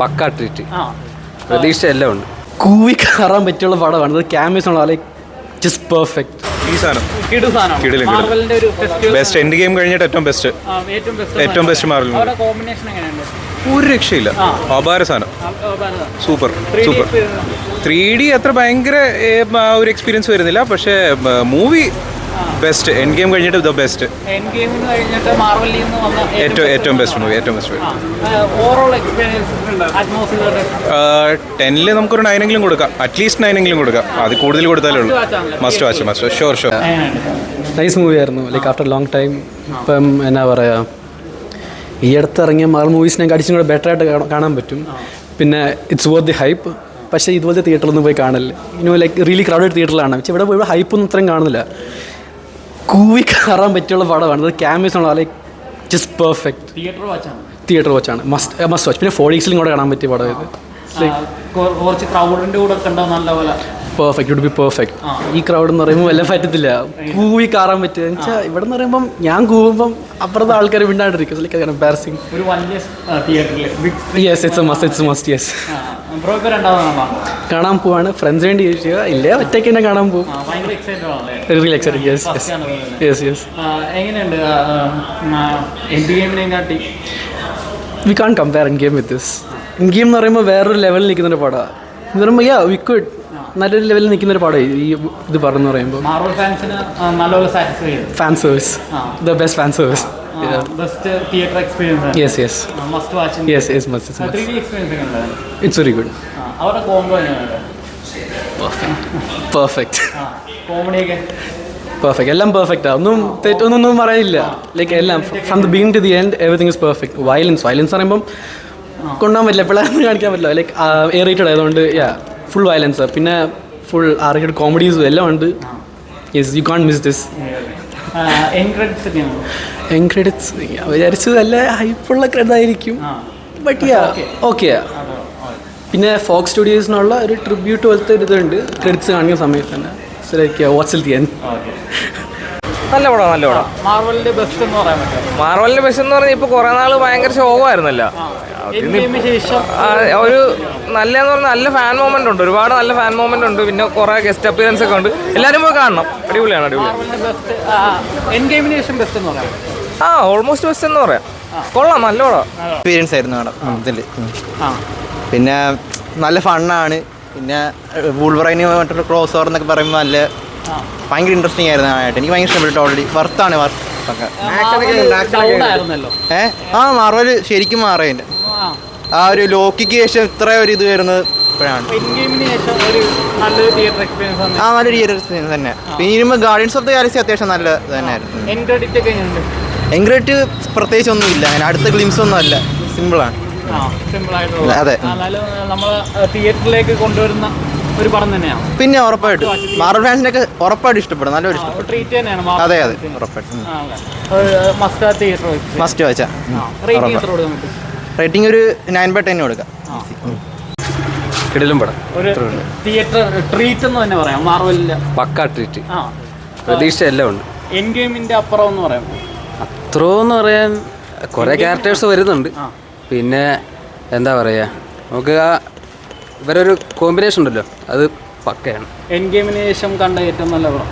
പക്കാ ട്രീറ്റ്. പ്രതീക്ഷ എല്ലാം ഉണ്ട്. കൂവി കയറാൻ പറ്റിയുള്ള പടമാണ് ഇത്. ക്യാമറസ് ഉള്ള ലൈക്ക് ജസ്റ്റ് പെർഫെക്റ്റ്. ഈ ബെസ്റ്റ് എൻഡ് ഗെയിം കഴിഞ്ഞിട്ട് ഏറ്റവും ബെസ്റ്റ് മാർവൽ. ഒരു രക്ഷയില്ല. അപാര സാധനം. സൂപ്പർ 3D അത്ര ഭയങ്കര ഒരു എക്സ്പീരിയൻസ് വരുന്നില്ല, പക്ഷേ മൂവി ബെസ്റ്റ്. എൻഡ് ഗെയിം കഴിഞ്ഞിട്ട് ദ ബെസ്റ്റ്. ഏറ്റവും ബെസ്റ്റ് മൂവി. 10ൽ നമുക്കൊരു 9 കൊടുക്കാം, അറ്റ്ലീസ്റ്റ് 9 കൊടുക്കാം. അത് കൂടുതൽ കൊടുത്താലേ ഉള്ളൂ. Must watch. Sure. Nice movie ആയിരുന്നു. Like after long time. ഇപ്പം എന്നാ പറയുക, ഈ അടുത്ത് ഇറങ്ങിയ മാർവൽ മൂവീസിനൊക്കെ അടിച്ചും കൂടെ ബെറ്റർ ആയിട്ട് കാണാൻ പറ്റും. പിന്നെ ഇറ്റ്സ് വർത്ത് ദി ഹൈപ്പ്. പക്ഷേ ഇതുപോലത്തെ തിയേറ്ററിലൊന്നും പോയി കാണില്ല. ലൈക്ക് റിയലി ക്രൗഡഡ് തിയേറ്ററിലാണ്. പക്ഷേ ഇവിടെ ഹൈപ്പൊന്നും ഇത്രയും കാണുന്നില്ല. കൂവി കയറാൻ പറ്റിയുള്ള പടമാണ് ഇത്. ക്യാമറസ് ഉള്ള ലൈക്ക് ജസ്റ്റ് പെർഫെക്റ്റ്. തിയേറ്റർ വാച്ചാണ്. Must watch. പിന്നെ 4DXലും കൂടെ കാണാൻ പറ്റിയ പടം ഇത്. പെർഫെക്റ്റ്. Would be perfect. ഈ ക്രൗഡ് എന്ന് പറയുമ്പോൾ എല്ലാം പറ്റത്തില്ല. കൂവി കയറാൻ പറ്റുക വെച്ചാൽ ഇവിടെ നിന്ന് പറയുമ്പം ഞാൻ കൂവുമ്പം അപ്പുറത്തെ ആൾക്കാർ മിണ്ടാണ്ടിരിക്കും. Like embarrassing. കാണാൻ പോവാണ്. ഫ്രണ്ട്സ് വേണ്ടി ചോദിക്കുക. ഇല്ല ഒറ്റയ്ക്ക് തന്നെ കാണാൻ പോകും. We can compare Endgame with this. Endgame എന്ന് പറയുമ്പോൾ വേറൊരു ലെവലിൽ നിൽക്കുന്നൊരു പടമാണ്. എന്ന് പറയുമ്പോൾ വി കുഡ് നല്ലൊരു ലെവലിൽ നിൽക്കുന്നൊരു പടം ഈ ഇത് പറഞ്ഞു പറയുമ്പോൾ. Fan service. The best fan service. It's very good. Perfect. എല്ലാം പെർഫെക്റ്റാ. ഒന്നും തെറ്റൊന്നും പറയില്ല. ലൈക്ക് എല്ലാം from the beginning to the end everything is perfect. Violence പറയുമ്പം കൊണ്ടുപോകാൻ പറ്റില്ല, എപ്പോഴാണെന്ന് കാണിക്കാൻ പറ്റില്ല. ലൈക്ക് എ റേറ്റഡ് ആയതുകൊണ്ട് ഫുൾ വയലൻസ്. പിന്നെ ഫുൾ ആർക്കേഡ് കോമഡീസും എല്ലാം ഉണ്ട്. Yes, you can't miss this. End credits വിചാരിച്ചു നല്ല ഹൈപ്പുള്ള ക്രെഡായിരിക്കും. But okay. പിന്നെ ഫോക്സ് സ്റ്റുഡിയോസിനുള്ള ഒരു ട്രിബ്യൂട്ട് പോലത്തെ ഒരു ഇതുണ്ട് ക്രെഡിറ്റ്സ് കാണിക്കുന്ന സമയത്ത് തന്നെ. What's the end. നല്ല പടം. മാർവലിന്റെ ബെസ്റ്റ് എന്ന് പറഞ്ഞാൽ ഇപ്പോൾ കുറേ നാൾ ഭയങ്കര ശോകമായിരുന്നല്ലോ. ഒരു നല്ലതെന്ന് പറഞ്ഞാൽ നല്ല ഫാൻ മൊമെന്റ് ഉണ്ട്. ഒരുപാട് നല്ല ഫാൻ മൊമെന്റ് ഉണ്ട്. പിന്നെ കുറേ ഗസ്റ്റ് അപ്പിയറൻസ് ഒക്കെ ഉണ്ട്. എല്ലാവരും പോയി കാണണം. അടിപൊളിയാണ്. ഓൾമോസ്റ്റ് ബെസ്റ്റ് എന്ന് പറയാം. കൊള്ളാം. നല്ല പടം. എക്സ്പീരിയൻസ് ആയിരുന്നു മാഡം ഇതിൽ. പിന്നെ നല്ല ഫണ്ണാണ്. പിന്നെ വൂൾവറൈന് മറ്റൊരു ക്രോസ് ഓവർ എന്നൊക്കെ പറയുമ്പോൾ നല്ല ഭയങ്കര ഇൻട്രസ്റ്റിംഗ് ആയിരുന്നു. എനിക്ക് ഭയങ്കര ഇഷ്ടപ്പെട്ടു. ഓൾറെഡി വർത്താണ് വർത്തൊക്കെ. മാർവൽ ശരിക്കും മാറിയതിൻ്റെ ആ ഒരു ലോക്കിക്ക് ശേഷം ഇത്ര ഒരു ഇത് വരുന്നത് ഇപ്പോഴാണ്. നല്ലൊരു തിയേറ്റർ എക്സ്പീരിയൻസ് തന്നെ. പിന്നെ ഇരുമ്പോൾ ഗാർഡിയൻസ് ഓഫ് ദ ഗാലക്സി അത്യാവശ്യം നല്ല ഇത് തന്നെയായിരുന്നു. എൻക്രെഡിറ്റ് പ്രത്യേകിച്ച് ഒന്നുമില്ല. അങ്ങനെ അടുത്ത ഗ്ലിംസ് ഒന്നും അല്ല. സിമ്പിളാണ്. അതെ. തിയേറ്ററിലേക്ക് കൊണ്ടുവരുന്ന ഒരു പടം തന്നെയാണ്. പിന്നെ ഉറപ്പായിട്ടും മാർവൽ ഫാൻസിനൊക്കെ ഉറപ്പായിട്ട് ഇഷ്ടപ്പെടും. നല്ലൊരു ഇഷ്ടപ്പെടും. അതെ ഉറപ്പായിട്ടും മസ്റ്റ് വാച്ചാ. റേറ്റിംഗ് ഒരു 9/10 കൊടുക്കാം. കിടിലും പടം. ഒരു തിയേറ്റർ ട്രീറ്റ് എന്ന് തന്നെ പറയാം. മാർവലിന്റെ പക്കാ ട്രീറ്റ്. പ്രതീക്ഷ എല്ലാം ഉണ്ട്. എൻ ഗെയിമിന്റെ അപ്പുറം എന്ന് പറയാം. അത്രയെന്ന് പറയാൻ കുറേ ക്യാരക്ടേഴ്സ് വരുന്നുണ്ട്. പിന്നെ എന്താ പറയുക, നമുക്ക് ഇവരൊരു കോമ്പിനേഷൻ ഉണ്ടല്ലോ, അത് പക്കയാണ്. എൻ ഗെയിമിന് ശേഷം കണ്ട ഏറ്റവും നല്ല പടം.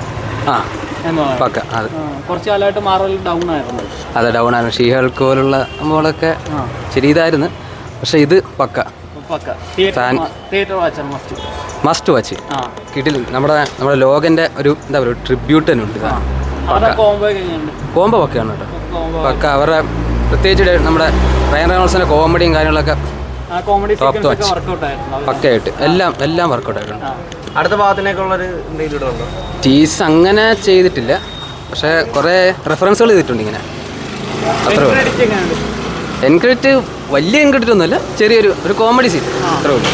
പക്ക. അത് കുറച്ച് കാലമായിട്ട് മാർവൽ ഡൗൺ ആയിരുന്നു. അതെ, ഡൗൺ ആയിരുന്നു. ഷീഹൾക്ക് പോലുള്ള നമ്മളൊക്കെ ശരി ഇതായിരുന്നു. പക്ഷെ ഇത് പക്ക. Must watch. കിട്ടില്ല. നമ്മുടെ ലോകന്റെ ഒരു എന്താ പറയുക ട്രിബ്യൂട്ട് തന്നെ ഉണ്ട്. കോംബോ പക്കയാണ് കേട്ടോ. പക്ക. അവരുടെ പ്രത്യേകിച്ച് നമ്മുടെ റയൻ റെയ്നോൾസിന്റെ കോമഡിയും കാര്യങ്ങളൊക്കെ പക്കയായിട്ട് എല്ലാം വർക്കൗട്ട് ആയിട്ടുണ്ട്. അടുത്ത ഭാഗത്തിനേക്കുള്ളൊരു ടീസ് അങ്ങനെ ചെയ്തിട്ടില്ല, പക്ഷെ കുറേ റെഫറൻസുകൾ ചെയ്തിട്ടുണ്ട് ഇങ്ങനെ. അത്രേ ഉള്ളൂ. എൻക്രെഡിറ്റ് വലിയ എൻക്രെഡിറ്റ് ഒന്നുമല്ല, ചെറിയൊരു കോമഡി സീൻ അത്രേ ഉള്ളൂ.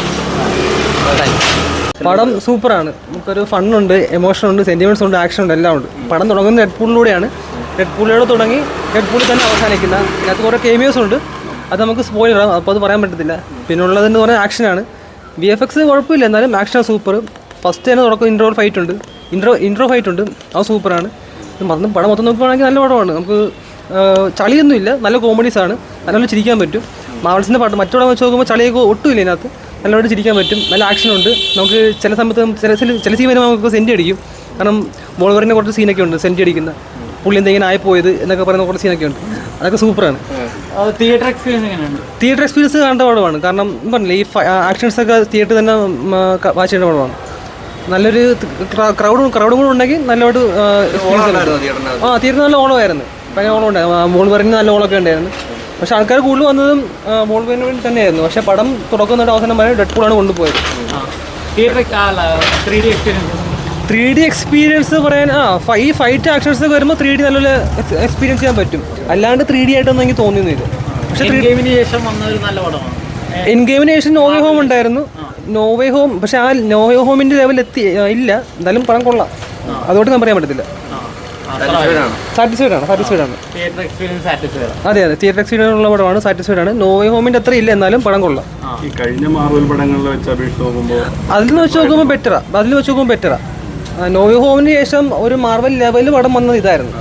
പടം സൂപ്പറാണ്. നമുക്കൊരു ഫണ്ണുണ്ട്, എമോഷനുണ്ട്, സെൻറ്റിമെൻറ്റ്സ് ഉണ്ട്, ആക്ഷൻ ഉണ്ട്, എല്ലാം ഉണ്ട്. പടം തുടങ്ങുന്നത് ഡെഡ്പൂളിലൂടെയാണ്. ഡെഡ്പൂളിലൂടെ തുടങ്ങി ഡെഡ്പൂളിൽ തന്നെ അവസാനിക്കുന്ന. അതിനകത്ത് കുറേ കേമിയോസ് ഉണ്ട്. അത് നമുക്ക് സ്പോയിലറാണ്, അപ്പോൾ അത് പറയാൻ പറ്റത്തില്ല. പിന്നെ ഉള്ളതെന്ന് പറഞ്ഞാൽ ആക്ഷനാണ്. VFX കുഴപ്പമില്ല, എന്നാലും ആക്ഷൻ സൂപ്പർ. ഫസ്റ്റ് തന്നെ തുടക്കം ഇൻട്രോ ഫൈറ്റ് ഉണ്ട്, അത് സൂപ്പറാണ്. പടം മൊത്തം നോക്കുകയാണെങ്കിൽ നല്ല പടമാണ്. നമുക്ക് ചളിയൊന്നുമില്ല, നല്ല കോമഡീസാണ്, നല്ലോണം ചിരിക്കാൻ പറ്റും. മാർവൽസിൻ്റെ പാട്ട് മറ്റുള്ള വെച്ച് നോക്കുമ്പോൾ ചളിയൊക്കെ ഒട്ടുമില്ല ഇതിനകത്ത്. നല്ലതായിട്ട് ചിരിക്കാൻ പറ്റും, നല്ല ആക്ഷനുണ്ട്. നമുക്ക് ചില സമയത്ത് ചില സീൻ വരുമ്പോൾ നമുക്ക് സെൻറ്റി അടിക്കും. കാരണം വോൾവറിൻ്റെ കുറച്ച് സീനൊക്കെ ഉണ്ട്, സെൻറ്റി അടിക്കുന്ന പുള്ളി എന്തെങ്കിലും ആയിപ്പോയത് എന്നൊക്കെ പറയുന്ന കുറച്ച് സീനൊക്കെ ഉണ്ട്. അതൊക്കെ സൂപ്പറാണ്. തിയേറ്റർ എക്സ്പീരിയൻസ് എങ്ങനെയുണ്ട്? തിയേറ്റർ എക്സ്പീരിയൻസ് കാണേണ്ട പടമാണ്. കാരണം പറഞ്ഞില്ലേ ഈ ആക്ഷൻസൊക്കെ തിയേറ്ററിൽ തന്നെ വാച്ച് ചെയ്യേണ്ട പടമാണ്. നല്ലൊരു ക്രൗഡും കൂടെ ഉണ്ടെങ്കിൽ നല്ലൊരു തിയേറ്ററിൽ നല്ല ഓളമായിരുന്നു. ഭയങ്കര ഓളം ഉണ്ടായിരുന്നു. വോൾവറിന് നല്ല ഓളമൊക്കെ ഉണ്ടായിരുന്നു. പക്ഷെ ആൾക്കാർ കൂടുതൽ വന്നതും വോൾവറിന് വേണ്ടി തന്നെയായിരുന്നു. പക്ഷേ പടം തുടക്കുന്ന അവസാനം വരെ ഡെഡ്പൂളാണ് കൊണ്ടുപോയത്. Theatre 3D experience 3D experience പറയാൻ ഈ ഫൈറ്റ് ആക്ഷൻസ് ഒക്കെ വരുമ്പോൾ 3D നല്ലൊരു എക്സ്പീരിയൻസ് ചെയ്യാൻ പറ്റും. അല്ലാണ്ട് 3D ആയിട്ടൊന്നും എനിക്ക് തോന്നിയൊന്നുമില്ല. പക്ഷേ ഗെയിമിന് ശേഷം വന്ന ഒരു നല്ല പടമാണ്. എൻ ഗെയിമിന് ശേഷം നോവേ ഹോം ഉണ്ടായിരുന്നു. നോവേ ഹോം പക്ഷെ ആ നോവേ ഹോമിൻ്റെ ലെവലിൽ ഇല്ല. എന്തായാലും പടം കൊള്ളാം, അതുകൊണ്ട് ഞാൻ പറയാൻ പറ്റത്തില്ല. സാറ്റിസ്ഫൈഡ് ആണ്. Theatre experience satisfied. അതെ തിയേറ്റർ എക്സ്പീരിയൻസ് ഉള്ള പടമാണ്. സാറ്റിസ്ഫൈഡ് ആണ്. നോവേ ഹോമിൻ്റെ അത്ര ഇല്ല, എന്നാലും പടം കൊള്ളാം. ഈ കഴിഞ്ഞ മാർവൽ പടങ്ങളിൽ വെച്ച് അപേക്ഷിച്ച് നോക്കുമ്പോൾ അതിൽ വെച്ച് നോക്കുമ്പോൾ ബെറ്ററാ. നോവേ ഹോമിന് ശേഷം ഒരു മാർവൽ ലെവലിൽ പടം വന്നത് ഇതായിരുന്നു.